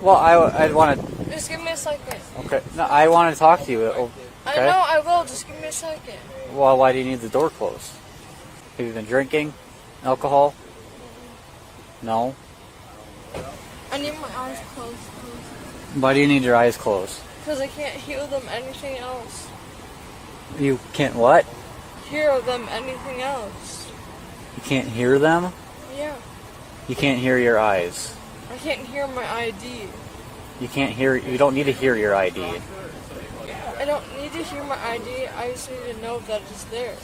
Well, I'd want to... Just give me a second. Okay. No, I want to talk to you. Okay? I know I will. Just give me a second. Well, why do you need the door closed? Have you been drinking alcohol? No? I need my eyes closed. Why do you need your eyes closed? Because I can't hear them anything else. You can't what? Hear them anything else. You can't hear them? Yeah. You can't hear your eyes. I can't hear my ID. You don't need to hear your ID. I don't need to hear my ID. I just need to know that it's there.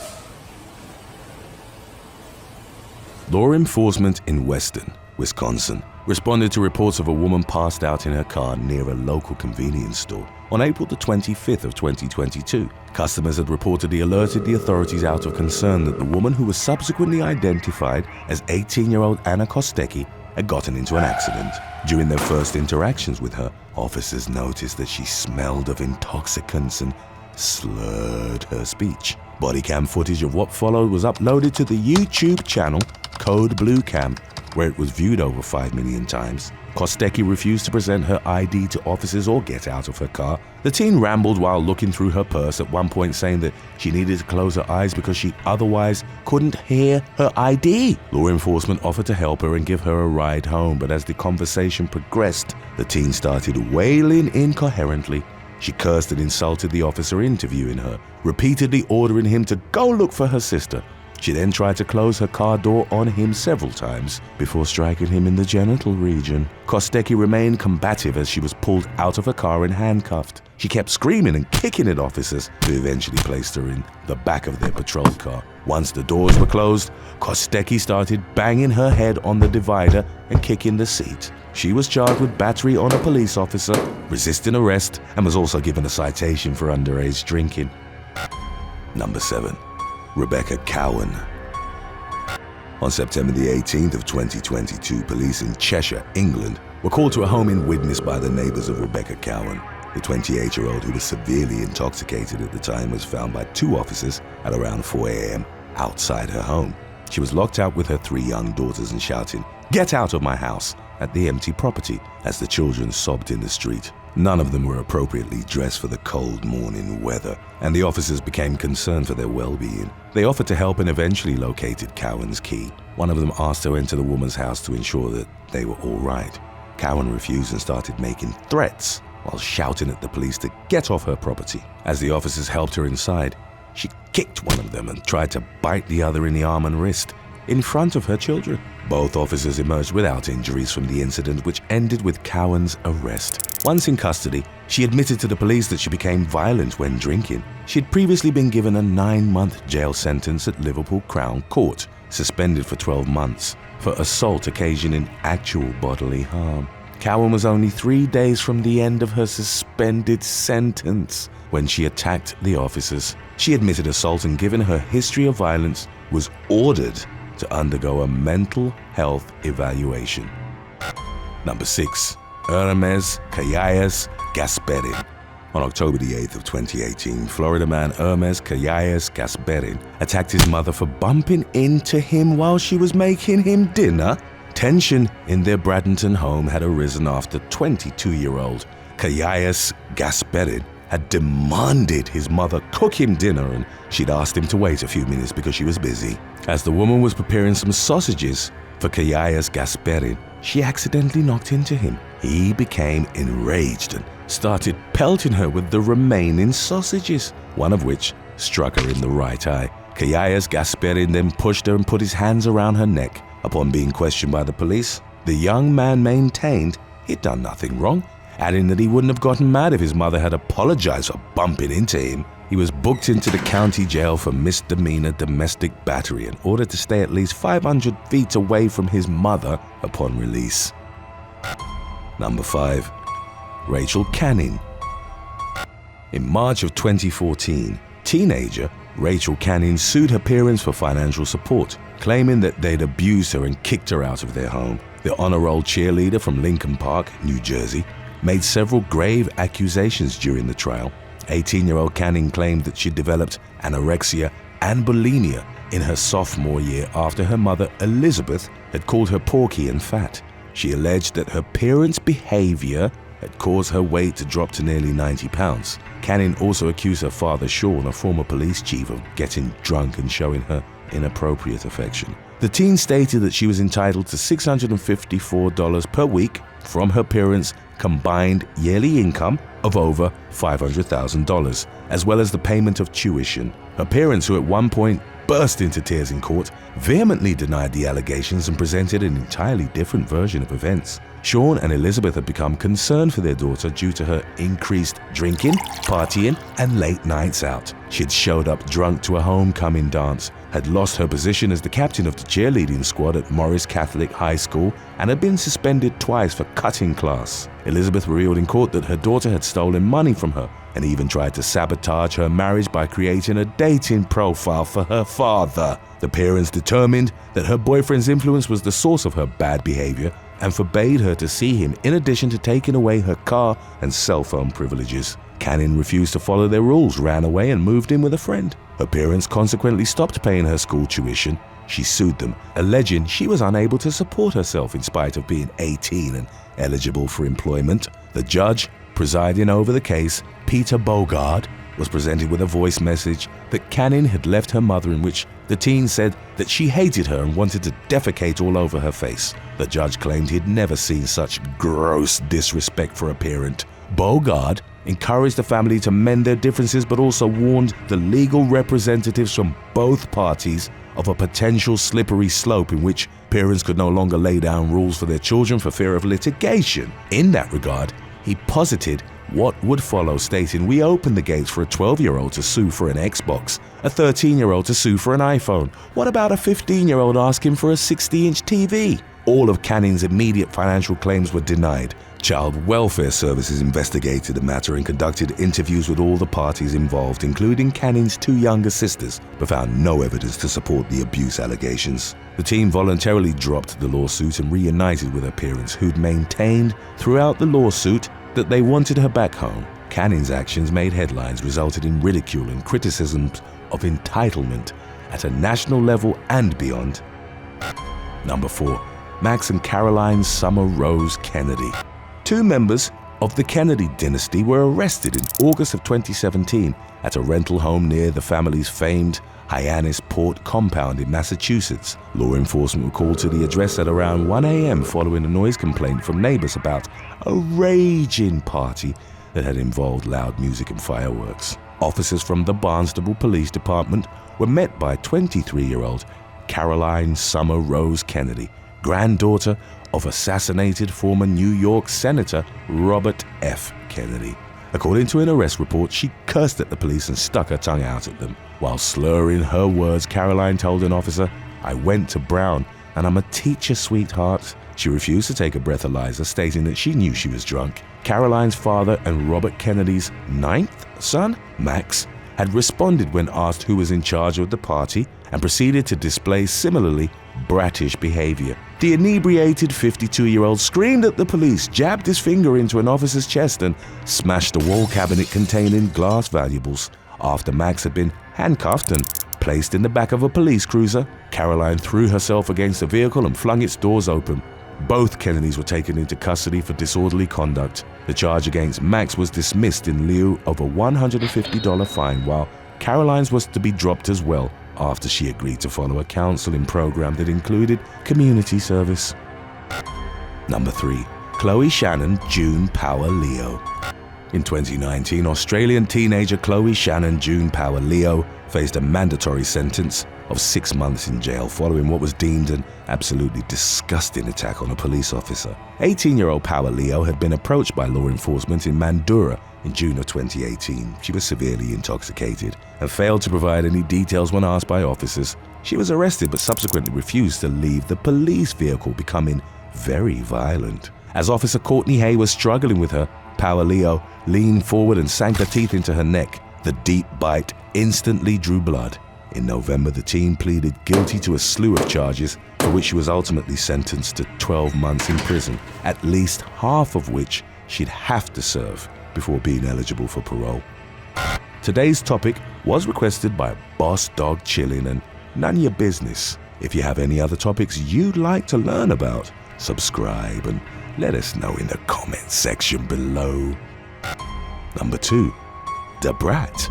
Law enforcement in Weston, Wisconsin, responded to reports of a woman passed out in her car near a local convenience store. On April the 25th of 2022, customers had reportedly alerted the authorities out of concern that the woman, who was subsequently identified as 18-year-old Anna Costecki, had gotten into an accident. During their first interactions with her, officers noticed that she smelled of intoxicants and slurred her speech. Body cam footage of what followed was uploaded to the YouTube channel Code Blue Cam, where it was viewed over 5 million times. Costecki refused to present her ID to officers or get out of her car. The teen rambled while looking through her purse, at one point saying that she needed to close her eyes because she otherwise couldn't hear her ID. Law enforcement offered to help her and give her a ride home, but as the conversation progressed, the teen started wailing incoherently. She cursed and insulted the officer interviewing her, repeatedly ordering him to go look for her sister. She then tried to close her car door on him several times before striking him in the genital region. Costecki remained combative as she was pulled out of her car and handcuffed. She kept screaming and kicking at officers, who eventually placed her in the back of their patrol car. Once the doors were closed, Costecki started banging her head on the divider and kicking the seat. She was charged with battery on a police officer, resisting arrest, and was also given a citation for underage drinking. Number 7. Rebecca Cowan. On September the 18th of 2022, police in Cheshire, England, were called to a home in witness by the neighbors of Rebecca Cowan. The 28-year-old, who was severely intoxicated at the time, was found by 2 officers at around 4 a.m. outside her home. She was locked out with her 3 young daughters and shouting, "Get out of my house!" at the empty property as the children sobbed in the street. None of them were appropriately dressed for the cold morning weather, and the officers became concerned for their well-being. They offered to help and eventually located Cowan's key. One of them asked to enter the woman's house to ensure that they were all right. Cowan refused and started making threats while shouting at the police to get off her property. As the officers helped her inside, she kicked one of them and tried to bite the other in the arm and wrist in front of her children. Both officers emerged without injuries from the incident, which ended with Cowan's arrest. Once in custody, she admitted to the police that she became violent when drinking. She had previously been given a 9-month jail sentence at Liverpool Crown Court, suspended for 12 months, for assault occasioning actual bodily harm. Cowan was only 3 days from the end of her suspended sentence when she attacked the officers. She admitted assault and, given her history of violence, was ordered to undergo a mental health evaluation. Number 6. Hermes Caguyas Gasperin. On October the 8th of 2018, Florida man Hermes Caguyas Gasperin attacked his mother for bumping into him while she was making him dinner. Tension in their Bradenton home had arisen after 22-year-old Caguyas Gasperin had demanded his mother cook him dinner, and she'd asked him to wait a few minutes because she was busy. As the woman was preparing some sausages for Caguyas Gasperin, she accidentally knocked into him. He became enraged and started pelting her with the remaining sausages, one of which struck her in the right eye. Caguyas Gasperin then pushed her and put his hands around her neck. Upon being questioned by the police, the young man maintained he'd done nothing wrong, adding that he wouldn't have gotten mad if his mother had apologized for bumping into him. He was booked into the county jail for misdemeanor domestic battery and ordered to stay at least 500 feet away from his mother upon release. Number 5. Rachel Canning. In March of 2014, teenager Rachel Canning sued her parents for financial support, claiming that they'd abused her and kicked her out of their home. The honor roll cheerleader from Lincoln Park, New Jersey, made several grave accusations during the trial. 18-year-old Canning claimed that she developed anorexia and bulimia in her sophomore year after her mother, Elizabeth, had called her porky and fat. She alleged that her parents' behavior had caused her weight to drop to nearly 90 pounds. Cannon also accused her father, Sean, a former police chief, of getting drunk and showing her inappropriate affection. The teen stated that she was entitled to $654 per week from her parents' combined yearly income of over $500,000, as well as the payment of tuition. Her parents, who at one point burst into tears in court, vehemently denied the allegations and presented an entirely different version of events. Sean and Elizabeth had become concerned for their daughter due to her increased drinking, partying, and late nights out. She had showed up drunk to a homecoming dance, had lost her position as the captain of the cheerleading squad at Morris Catholic High School, and had been suspended twice for cutting class. Elizabeth revealed in court that her daughter had stolen money from her and even tried to sabotage her marriage by creating a dating profile for her father. The parents determined that her boyfriend's influence was the source of her bad behavior and forbade her to see him, in addition to taking away her car and cell phone privileges. Cannon refused to follow their rules, ran away, and moved in with a friend. Her parents consequently stopped paying her school tuition. She sued them, alleging she was unable to support herself in spite of being 18 and eligible for employment. The judge presiding over the case, Peter Bogard, was presented with a voice message that Cannon had left her mother, in which the teen said that she hated her and wanted to defecate all over her face. The judge claimed he'd never seen such gross disrespect for a parent. Bogard encouraged the family to mend their differences, but also warned the legal representatives from both parties of a potential slippery slope in which parents could no longer lay down rules for their children for fear of litigation. In that regard, he posited what would follow, stating, "We opened the gates for a 12-year-old to sue for an Xbox, a 13-year-old to sue for an iPhone. What about a 15-year-old asking for a 60-inch TV?" All of Cannon's immediate financial claims were denied. Child Welfare Services investigated the matter and conducted interviews with all the parties involved, including Cannon's two younger sisters, but found no evidence to support the abuse allegations. The teen voluntarily dropped the lawsuit and reunited with her parents, who'd maintained throughout the lawsuit that they wanted her back home. Cannon's actions made headlines, resulted in ridicule and criticisms of entitlement at a national level and beyond. Number 4. Max and Caroline Summer Rose Kennedy. Two members of the Kennedy dynasty were arrested in August of 2017 at a rental home near the family's famed Hyannis Port compound in Massachusetts. Law enforcement were called to the address at around 1 a.m. following a noise complaint from neighbors about a raging party that had involved loud music and fireworks. Officers from the Barnstable Police Department were met by 23-year-old Caroline Summer Rose Kennedy, granddaughter of assassinated former New York Senator Robert F. Kennedy. According to an arrest report, she cursed at the police and stuck her tongue out at them. While slurring her words, Caroline told an officer, "I went to Brown and I'm a teacher, sweetheart." She refused to take a breathalyzer, stating that she knew she was drunk. Caroline's father and Robert Kennedy's ninth son, Max, had responded when asked who was in charge of the party and proceeded to display similarly brattish behavior. The inebriated 52-year-old screamed at the police, jabbed his finger into an officer's chest, and smashed a wall cabinet containing glass valuables. After Max had been handcuffed and placed in the back of a police cruiser, Caroline threw herself against the vehicle and flung its doors open. Both Kennedys were taken into custody for disorderly conduct. The charge against Max was dismissed in lieu of a $150 fine, while Caroline's was to be dropped as well after she agreed to follow a counseling program that included community service. Number 3. Chloe Shannon June Power Leo. In 2019, Australian teenager Chloe Shannon June Power Leo faced a mandatory sentence of 6 months in jail following what was deemed an absolutely disgusting attack on a police officer. 18-year-old Power Leo had been approached by law enforcement in Mandurah in June of 2018. She was severely intoxicated and failed to provide any details when asked by officers. She was arrested but subsequently refused to leave the police vehicle, becoming very violent. As Officer Courtney Hay was struggling with her, Power Leo leaned forward and sank her teeth into her neck. The deep bite instantly drew blood. In November, the teen pleaded guilty to a slew of charges, for which she was ultimately sentenced to 12 months in prison, at least half of which she'd have to serve before being eligible for parole. Today's topic was requested by Boss Dog Chillin' and none of your business. If you have any other topics you'd like to learn about, subscribe, and let us know in the comment section below. Number 2. The Brat.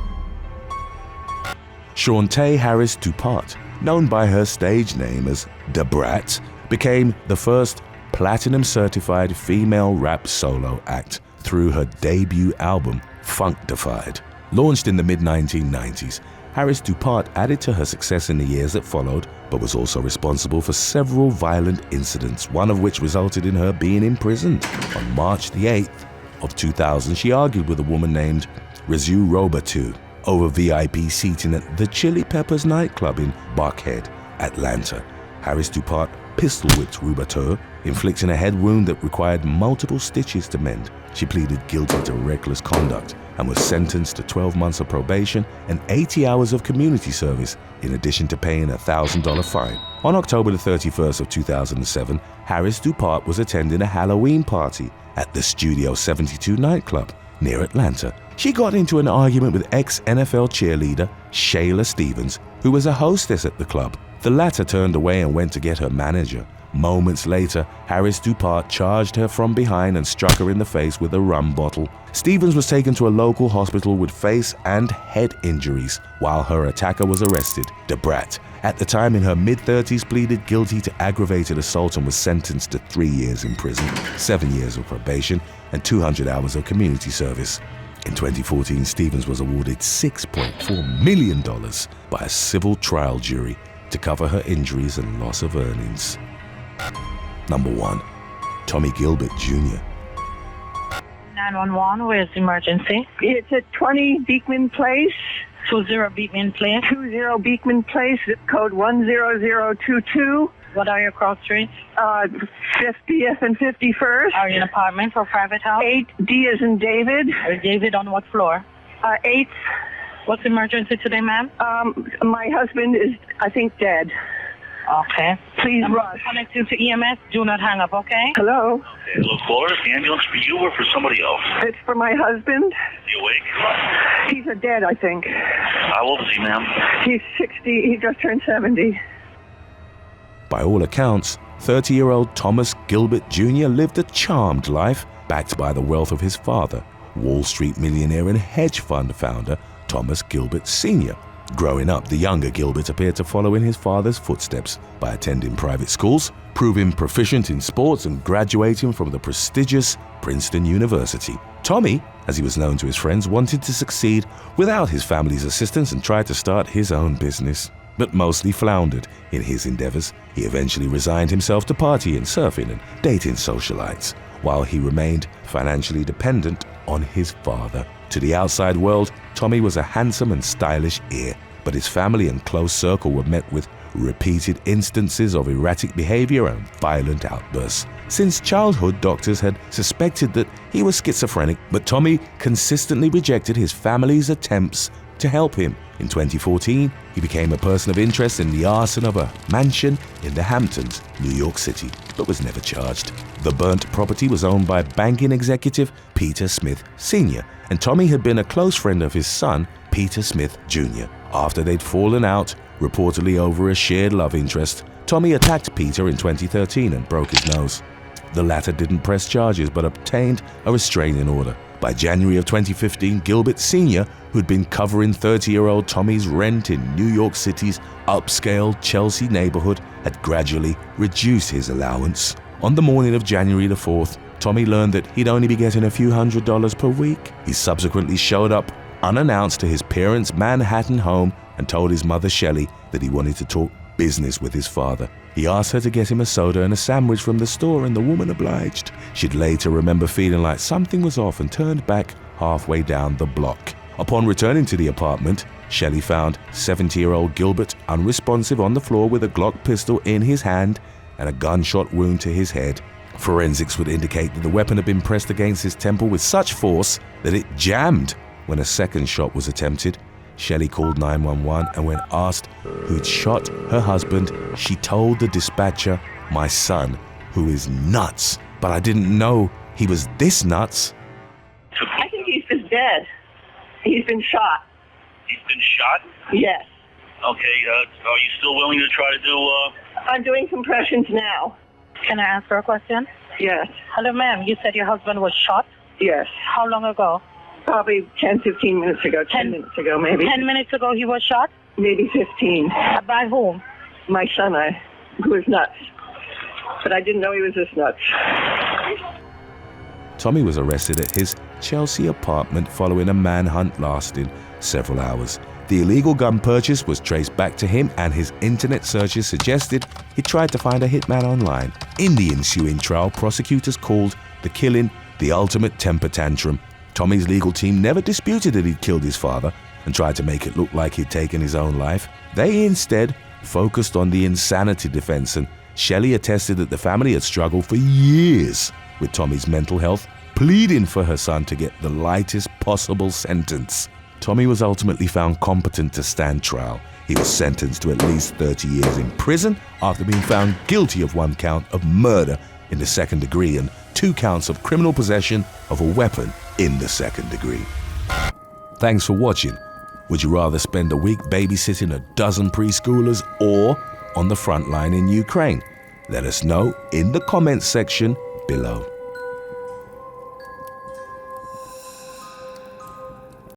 Shantae Harris Dupart, known by her stage name as the Brat, became the first platinum-certified female rap solo act through her debut album, Funkdafied. Launched in the mid-1990s, Harris Dupart added to her success in the years that followed, but was also responsible for several violent incidents, one of which resulted in her being imprisoned. On March the 8th of 2000, she argued with a woman named Rezu Robertu over VIP seating at the Chili Peppers nightclub in Buckhead, Atlanta. Harris Dupart pistol-whipped Robertu, inflicting a head wound that required multiple stitches to mend. She pleaded guilty to reckless conduct and was sentenced to 12 months of probation and 80 hours of community service, in addition to paying a $1,000 fine. On October the 31st of 2007, Harris Dupart was attending a Halloween party at the Studio 72 nightclub near Atlanta. She got into an argument with ex-NFL cheerleader Shayla Stevens, who was a hostess at the club. The latter turned away and went to get her manager. Moments later, Harris Dupart charged her from behind and struck her in the face with a rum bottle. Stevens was taken to a local hospital with face and head injuries, while her attacker was arrested. The Brat, at the time in her mid-30s, pleaded guilty to aggravated assault and was sentenced to 3 years in prison, 7 years of probation, and 200 hours of community service. In 2014, Stevens was awarded $6.4 million by a civil trial jury to cover her injuries and loss of earnings. Number 1. Tommy Gilbert Jr. 911, where's the emergency? It's at 20 Beekman Place. 20 Beekman Place. 20 Beekman Place, zip code 10022. What are your cross streets? 50th and 51st. Are you in an apartment or private house? 8D as in David. David, on what floor? 8th. What's the emergency today, ma'am? My husband is, I think, dead. Okay. Please rush. Connect you to EMS. Do not hang up, okay? Hello? Okay, look, Florida, the ambulance for you or for somebody else? It's for my husband. You awake? He's a dead, I think. How old is he, ma'am? He's 60. He just turned 70. By all accounts, 30-year-old Thomas Gilbert Jr. lived a charmed life, backed by the wealth of his father, Wall Street millionaire and hedge fund founder Thomas Gilbert Sr. Growing up, the younger Gilbert appeared to follow in his father's footsteps by attending private schools, proving proficient in sports, and graduating from the prestigious Princeton University. Tommy, as he was known to his friends, wanted to succeed without his family's assistance and tried to start his own business, but mostly floundered in his endeavors. He eventually resigned himself to partying, surfing, and dating socialites, while he remained financially dependent on his father. To the outside world, Tommy was a handsome and stylish heir, but his family and close circle were met with repeated instances of erratic behavior and violent outbursts. Since childhood, doctors had suspected that he was schizophrenic, but Tommy consistently rejected his family's attempts to help him. In 2014, he became a person of interest in the arson of a mansion in the Hamptons, New York City, but was never charged. The burnt property was owned by banking executive Peter Smith Sr., and Tommy had been a close friend of his son, Peter Smith Jr. After they'd fallen out, reportedly over a shared love interest, Tommy attacked Peter in 2013 and broke his nose. The latter didn't press charges but obtained a restraining order. By January of 2015, Gilbert Sr., who'd been covering 30-year-old Tommy's rent in New York City's upscale Chelsea neighborhood, had gradually reduced his allowance. On the morning of January the 4th, Tommy learned that he'd only be getting a few $100s per week. He subsequently showed up unannounced to his parents' Manhattan home and told his mother Shelley that he wanted to talk business with his father. He asked her to get him a soda and a sandwich from the store, and the woman obliged. She'd later remember feeling like something was off and turned back halfway down the block. Upon returning to the apartment, Shelley found 70-year-old Gilbert unresponsive on the floor with a Glock pistol in his hand and a gunshot wound to his head. Forensics would indicate that the weapon had been pressed against his temple with such force that it jammed when a second shot was attempted. Shelley called 911, and when asked who'd shot her husband, she told the dispatcher, "My son, who is nuts, but I didn't know he was this nuts." I think he's just dead. He's been shot. He's been shot? Yes. Okay, are you still willing to try to do, I'm doing compressions now. Can I ask her a question? Yes. Hello, ma'am. You said your husband was shot? Yes. How long ago? Probably 10, 15 minutes ago. 10 minutes ago, maybe. 10 minutes ago he was shot? Maybe 15. By whom? My son, who was nuts. But I didn't know he was this nuts. Tommy was arrested at his Chelsea apartment following a manhunt lasting several hours. The illegal gun purchase was traced back to him, and his internet searches suggested he tried to find a hitman online. In the ensuing trial, prosecutors called the killing the ultimate temper tantrum. Tommy's legal team never disputed that he'd killed his father and tried to make it look like he'd taken his own life. They instead focused on the insanity defense, and Shelley attested that the family had struggled for years with Tommy's mental health, pleading for her son to get the lightest possible sentence. Tommy was ultimately found competent to stand trial. He was sentenced to at least 30 years in prison after being found guilty of 1 count of murder in the 2nd degree and 2 counts of criminal possession of a weapon in the 2nd degree. Thanks for watching. Would you rather spend a week babysitting a dozen preschoolers or on the front line in Ukraine? Let us know in the comments section below.